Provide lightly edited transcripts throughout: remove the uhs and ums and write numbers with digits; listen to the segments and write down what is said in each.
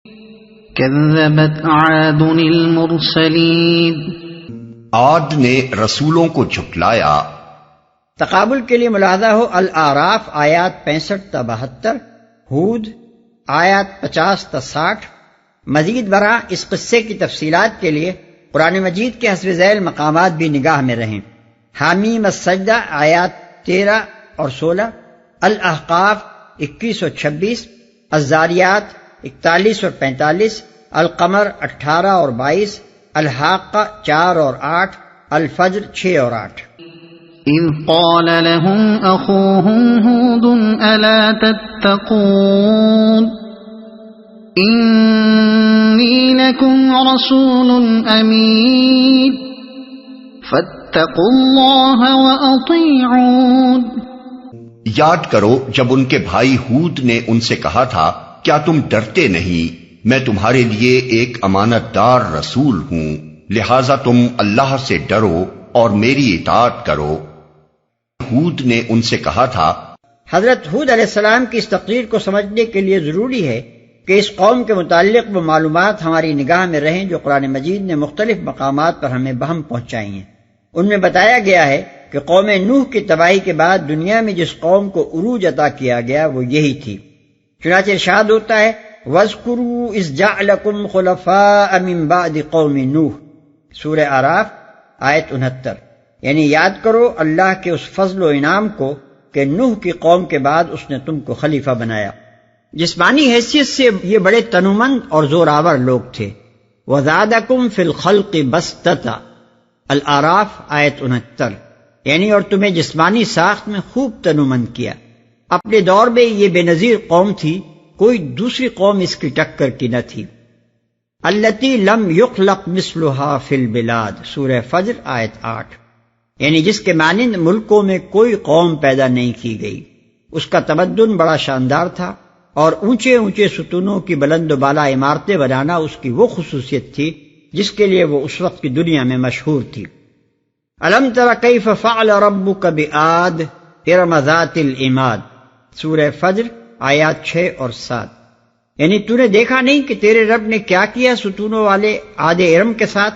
كذبت عاد المرسلين، عاد نے رسولوں کو جھٹلایا۔ تقابل کے لیے ملاحظہ ہو الاعراف آیات 65 تا 72، ہود آیات 50 تا 60۔ مزید برآں اس قصے کی تفصیلات کے لیے قرآن مجید کے حسب ذیل مقامات بھی نگاہ میں رہیں۔ حامیم السجدہ آیات 13 اور 16، الاحقاف 21 اور 26، الذاریات 41 اور 45، القمر 18 اور 22، الحاقہ 4 اور 8، الفجر 6 اور 8۔ إذ قال لهم أخوهم هود ألا تتقون إني لكم رسول أمين فاتقوا الله وأطيعون۔ یاد کرو جب ان کے بھائی ہود نے ان سے کہا تھا کیا تم ڈرتے نہیں، میں تمہارے لیے ایک امانت دار رسول ہوں، لہذا تم اللہ سے ڈرو اور میری اطاعت کرو۔ ہود نے ان سے کہا تھا۔ حضرت ہود علیہ السلام کی اس تقریر کو سمجھنے کے لیے ضروری ہے کہ اس قوم کے متعلق وہ معلومات ہماری نگاہ میں رہیں جو قرآن مجید نے مختلف مقامات پر ہمیں بہم پہنچائی ہیں۔ ان میں بتایا گیا ہے کہ قوم نوح کی تباہی کے بعد دنیا میں جس قوم کو عروج عطا کیا گیا وہ یہی تھی۔ چنانچہ ارشاد ہوتا ہے وَاذْكُرُوا إِذْ جَعْلَكُمْ خُلَفَاءَ مِن بَعْدِ قَوْمِ نوح، سورہ اعراف آیت 69۔ یعنی یاد کرو اللہ کے اس فضل و انعام کو کہ نوح کی قوم کے بعد اس نے تم کو خلیفہ بنایا۔ جسمانی حیثیت سے یہ بڑے تنومند اور زوراور لوگ تھے۔ وَزَادَكُمْ فِي الْخَلْقِ بَسْطَةً، الاعراف آیت 69۔ یعنی اور تمہیں جسمانی ساخت میں خوب تنومند کیا۔ اپنے دور میں یہ بے نظیر قوم تھی، کوئی دوسری قوم اس کی ٹکر کی نہ تھی۔ التی لم یخلق مثلها فی البلاد، سورہ فجر آیت 8۔ یعنی جس کے مانند ملکوں میں کوئی قوم پیدا نہیں کی گئی۔ اس کا تمدن بڑا شاندار تھا اور اونچے اونچے ستونوں کی بلند و بالا عمارتیں بنانا اس کی وہ خصوصیت تھی جس کے لیے وہ اس وقت کی دنیا میں مشہور تھی۔ الم تر کیف فعل ربک بعاد ارم ذات العماد، سورہ فجر آیات 6 اور 7۔ یعنی تو نے دیکھا نہیں کہ تیرے رب نے کیا کیا ستونوں والے عاد ارم کے ساتھ؟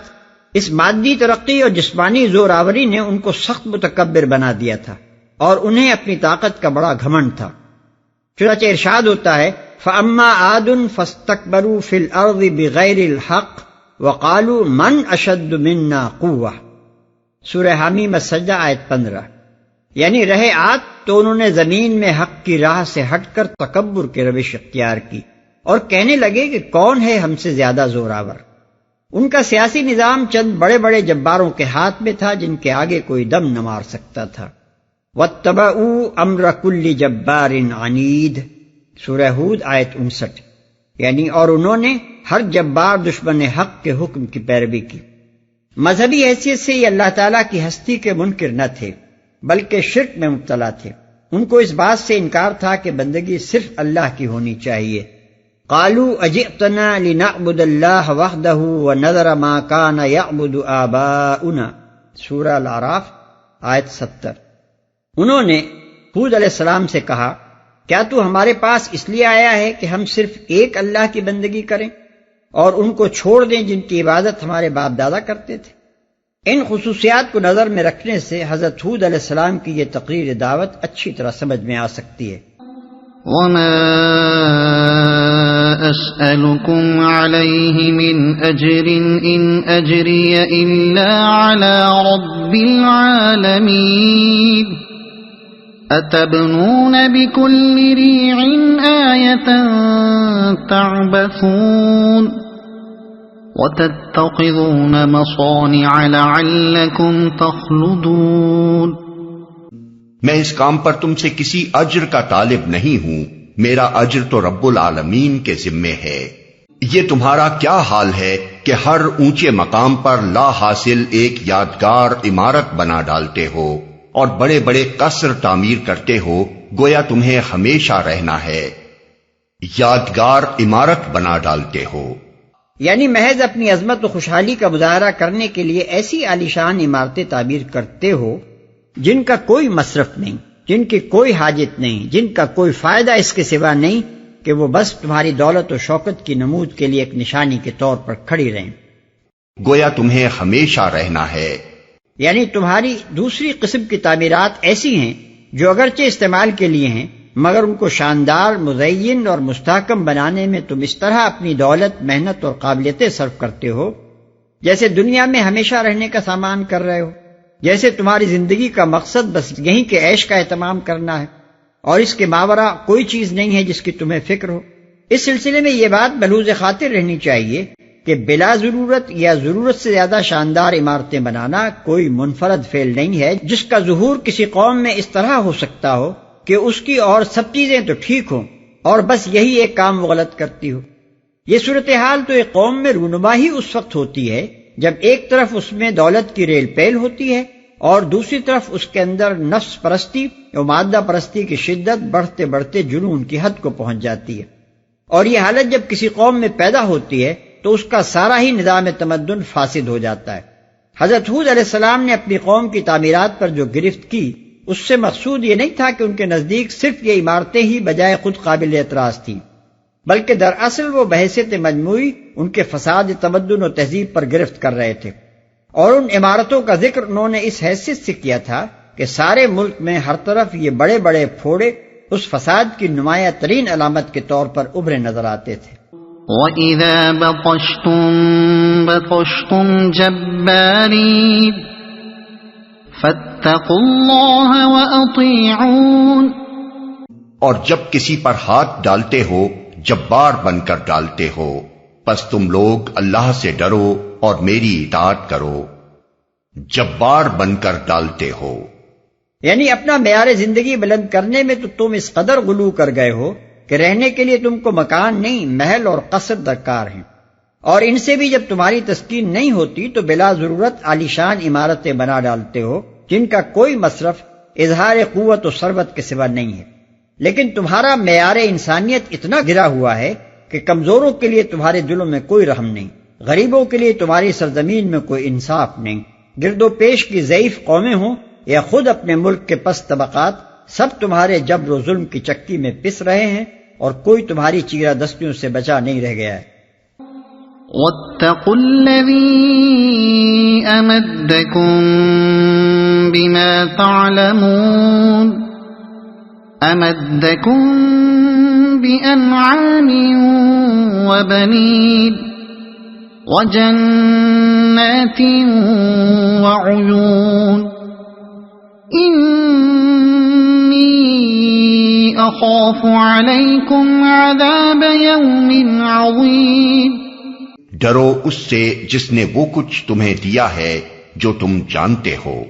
اس مادی ترقی اور جسمانی زور آوری نے ان کو سخت متکبر بنا دیا تھا اور انہیں اپنی طاقت کا بڑا گھمنڈ تھا۔ چنانچہ ارشاد ہوتا ہے فَأَمَّا عَادٌ فَاسْتَكْبَرُوا فِي الْأَرْضِ بِغَيْرِ الْحَقِّ وَقَالُوا مَنْ أَشَدُّ مِنَّا قُوَّةً، سورہ حامیم السجدہ آیت 15۔ یعنی رہے عاد تو انہوں نے زمین میں حق کی راہ سے ہٹ کر تکبر کی روش اختیار کی اور کہنے لگے کہ کون ہے ہم سے زیادہ زوراور۔ ان کا سیاسی نظام چند بڑے بڑے جباروں کے ہاتھ میں تھا جن کے آگے کوئی دم نہ مار سکتا تھا۔ وَاتَّبَعُوا أَمْرَ كُلِّ جَبَّارٍ عَنِيدٍ، سورہ ہود آیت 59۔ یعنی اور انہوں نے ہر جبار دشمن حق کے حکم کی پیروی کی۔ مذہبی حیثیت سے یہ اللہ تعالیٰ کی ہستی کے منکر نہ تھے بلکہ شرک میں مبتلا تھے۔ ان کو اس بات سے انکار تھا کہ بندگی صرف اللہ کی ہونی چاہیے۔ قالوا اجئتنا لنعبد اللہ وحدہ ونذر ما کان یعبد آباؤنا، سورہ الاعراف آیت 70۔ انہوں نے ہود علیہ السلام سے کہا کیا تو ہمارے پاس اس لیے آیا ہے کہ ہم صرف ایک اللہ کی بندگی کریں اور ان کو چھوڑ دیں جن کی عبادت ہمارے باپ دادا کرتے تھے؟ ان خصوصیات کو نظر میں رکھنے سے حضرت ہود علیہ السلام کی یہ تقریر دعوت اچھی طرح سمجھ میں آ سکتی ہے۔ وما أسألكم عليه من أجر إن أجري إلا على رب العالمين أتبنون بكل ريع آية تعبثون وتتخذون مصانع لعلكم تخلدون۔ میں اس کام پر تم سے کسی اجر کا طالب نہیں ہوں، میرا اجر تو رب العالمین کے ذمے ہے۔ یہ تمہارا کیا حال ہے کہ ہر اونچے مقام پر لا حاصل ایک یادگار عمارت بنا ڈالتے ہو اور بڑے بڑے قصر تعمیر کرتے ہو، گویا تمہیں ہمیشہ رہنا ہے، یادگار عمارت بنا ڈالتے ہو۔ یعنی محض اپنی عظمت و خوشحالی کا مظاہرہ کرنے کے لیے ایسی عالیشان عمارتیں تعمیر کرتے ہو جن کا کوئی مصرف نہیں، جن کی کوئی حاجت نہیں، جن کا کوئی فائدہ اس کے سوا نہیں کہ وہ بس تمہاری دولت و شوکت کی نمود کے لیے ایک نشانی کے طور پر کھڑی رہیں۔ گویا تمہیں ہمیشہ رہنا ہے۔ یعنی تمہاری دوسری قسم کی تعمیرات ایسی ہیں جو اگرچہ استعمال کے لیے ہیں، مگر ان کو شاندار، مزین اور مستحکم بنانے میں تم اس طرح اپنی دولت، محنت اور قابلیتیں صرف کرتے ہو جیسے دنیا میں ہمیشہ رہنے کا سامان کر رہے ہو، جیسے تمہاری زندگی کا مقصد بس یہیں کے عیش کا اہتمام کرنا ہے اور اس کے ماورا کوئی چیز نہیں ہے جس کی تمہیں فکر ہو۔ اس سلسلے میں یہ بات ملحوظ خاطر رہنی چاہیے کہ بلا ضرورت یا ضرورت سے زیادہ شاندار عمارتیں بنانا کوئی منفرد فعل نہیں ہے جس کا ظہور کسی قوم میں اس طرح ہو سکتا ہو کہ اس کی اور سب چیزیں تو ٹھیک ہوں اور بس یہی ایک کام وہ غلط کرتی ہو۔ یہ صورتحال تو ایک قوم میں رونما ہی اس وقت ہوتی ہے جب ایک طرف اس میں دولت کی ریل پیل ہوتی ہے اور دوسری طرف اس کے اندر نفس پرستی اور مادہ پرستی کی شدت بڑھتے بڑھتے جنون کی حد کو پہنچ جاتی ہے، اور یہ حالت جب کسی قوم میں پیدا ہوتی ہے تو اس کا سارا ہی نظام تمدن فاسد ہو جاتا ہے۔ حضرت ہود علیہ السلام نے اپنی قوم کی تعمیرات پر جو گرفت کی اس سے مقصود یہ نہیں تھا کہ ان کے نزدیک صرف یہ عمارتیں ہی بجائے خود قابل اعتراض تھیں، بلکہ دراصل وہ بحیثیت مجموعی ان کے فساد تمدن و تہذیب پر گرفت کر رہے تھے، اور ان عمارتوں کا ذکر انہوں نے اس حیثیت سے کیا تھا کہ سارے ملک میں ہر طرف یہ بڑے بڑے پھوڑے اس فساد کی نمایاں ترین علامت کے طور پر ابھرے نظر آتے تھے۔ وَإِذَا بَطَشْتُم بَطَشْتُم جَبَّارِينَ فَاتَّقُوا اللَّهَ وَأَطِيعُونِ۔ اور جب کسی پر ہاتھ ڈالتے ہو جبار بن کر ڈالتے ہو، پس تم لوگ اللہ سے ڈرو اور میری اطاعت کرو۔ جبار بن کر ڈالتے ہو یعنی اپنا معیار زندگی بلند کرنے میں تو تم اس قدر غلو کر گئے ہو کہ رہنے کے لیے تم کو مکان نہیں، محل اور قصر درکار ہیں، اور ان سے بھی جب تمہاری تسکین نہیں ہوتی تو بلا ضرورت عالیشان عمارتیں بنا ڈالتے ہو جن کا کوئی مصرف اظہار قوت و ثروت کے سوا نہیں ہے۔ لیکن تمہارا معیار انسانیت اتنا گرا ہوا ہے کہ کمزوروں کے لیے تمہارے دلوں میں کوئی رحم نہیں، غریبوں کے لیے تمہاری سرزمین میں کوئی انصاف نہیں، گرد و پیش کی ضعیف قومیں ہوں یا خود اپنے ملک کے پست طبقات، سب تمہارے جبر و ظلم کی چکی میں پس رہے ہیں اور کوئی تمہاری چیرہ دستیوں سے بچا نہیں رہ گیا ہے۔ وَاتَّقُوا الَّذِي أَمَدَّكُم بِمَا تَعْلَمُونَ أَمَدَّكُم بِأَنْعَامٍ وَبَنِينَ وَجَنَّاتٍ وَعُيُونٍ أَخَافُ عَلَيْكُمْ عَذَابَ يَوْمٍ عَظِيمٍ۔ ڈرو اس سے جس نے وہ کچھ تمہیں دیا ہے جو تم جانتے ہو،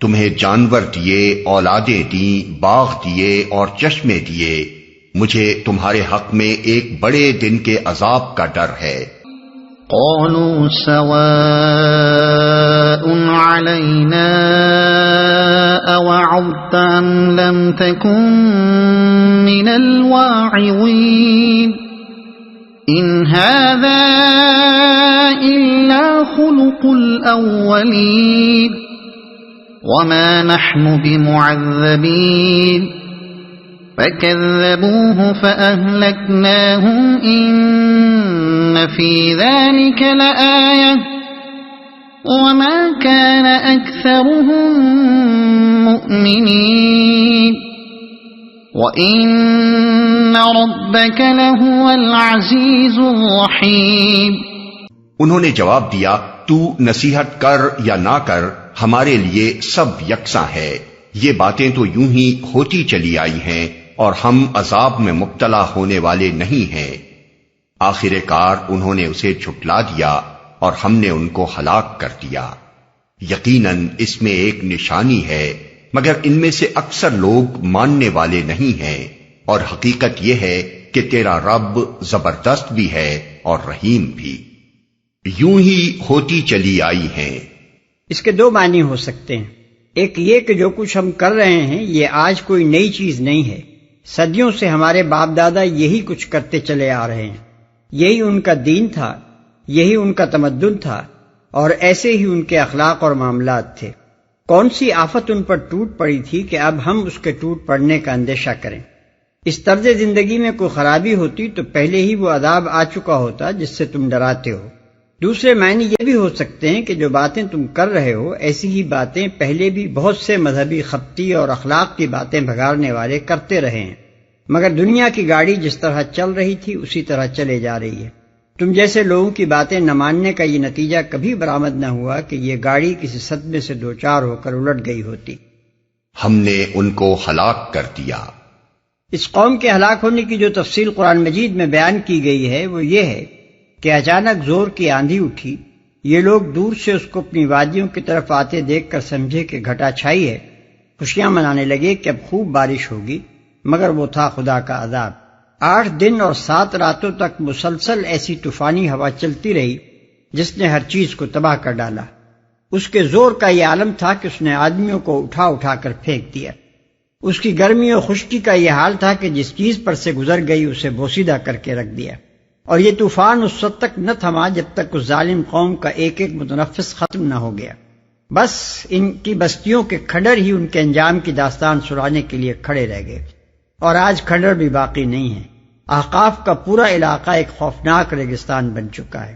تمہیں جانور دیے، اولادیں دیں، باغ دیے اور چشمے دیے، مجھے تمہارے حق میں ایک بڑے دن کے عذاب کا ڈر ہے۔ قالوا سواء علينا أوعظت أم لم تكن من الواعظين إن هذا إلا خلق الأولين وما نحن بمعذبين فكذبوه فأهلكناهم إن في ذلك لآية وما كان أكثرهم مؤمنين وإن ربك لهو العزيز الرحيم۔ انہوں نے جواب دیا، تو نصیحت کر یا نہ کر ہمارے لیے سب یکساں ہے، یہ باتیں تو یوں ہی ہوتی چلی آئی ہیں اور ہم عذاب میں مبتلا ہونے والے نہیں ہیں۔ آخر کار انہوں نے اسے جھٹلا دیا اور ہم نے ان کو ہلاک کر دیا۔ یقیناً اس میں ایک نشانی ہے، مگر ان میں سے اکثر لوگ ماننے والے نہیں ہیں، اور حقیقت یہ ہے کہ تیرا رب زبردست بھی ہے اور رحیم بھی۔ یوں ہی ہوتی چلی آئی ہیں۔ اس کے دو معنی ہو سکتے ہیں، ایک یہ کہ جو کچھ ہم کر رہے ہیں یہ آج کوئی نئی چیز نہیں ہے، صدیوں سے ہمارے باپ دادا یہی کچھ کرتے چلے آ رہے ہیں، یہی ان کا دین تھا، یہی ان کا تمدن تھا، اور ایسے ہی ان کے اخلاق اور معاملات تھے۔ کون سی آفت ان پر ٹوٹ پڑی تھی کہ اب ہم اس کے ٹوٹ پڑنے کا اندیشہ کریں؟ اس طرز زندگی میں کوئی خرابی ہوتی تو پہلے ہی وہ عذاب آ چکا ہوتا جس سے تم ڈراتے ہو۔ دوسرے معنی یہ بھی ہو سکتے ہیں کہ جو باتیں تم کر رہے ہو ایسی ہی باتیں پہلے بھی بہت سے مذہبی خبطی اور اخلاق کی باتیں بھگاڑنے والے کرتے رہے ہیں، مگر دنیا کی گاڑی جس طرح چل رہی تھی اسی طرح چلے جا رہی ہے۔ تم جیسے لوگوں کی باتیں نہ ماننے کا یہ نتیجہ کبھی برآمد نہ ہوا کہ یہ گاڑی کسی صدمے سے دوچار ہو کر الٹ گئی ہوتی۔ ہم نے ان کو ہلاک کر دیا۔ اس قوم کے ہلاک ہونے کی جو تفصیل قرآن مجید میں بیان کی گئی ہے وہ یہ ہے کہ اچانک زور کی آندھی اٹھی، یہ لوگ دور سے اس کو اپنی وادیوں کی طرف آتے دیکھ کر سمجھے کہ گھٹا چھائی ہے، خوشیاں منانے لگے کہ اب خوب بارش ہوگی، مگر وہ تھا خدا کا عذاب۔ 8 دن اور 7 راتوں تک مسلسل ایسی طوفانی ہوا چلتی رہی جس نے ہر چیز کو تباہ کر ڈالا۔ اس کے زور کا یہ عالم تھا کہ اس نے آدمیوں کو اٹھا اٹھا کر پھینک دیا۔ اس کی گرمی اور خشکی کا یہ حال تھا کہ جس چیز پر سے گزر گئی اسے بوسیدہ کر کے رکھ دیا۔ اور یہ طوفان اس وقت تک نہ تھما جب تک اس ظالم قوم کا ایک ایک متنفس ختم نہ ہو گیا۔ بس ان کی بستیوں کے کھنڈر ہی ان کے انجام کی داستان سنانے کے لیے کھڑے رہ گئے، اور آج کھنڈر بھی باقی نہیں ہیں۔ احقاف کا پورا علاقہ ایک خوفناک ریگستان بن چکا ہے۔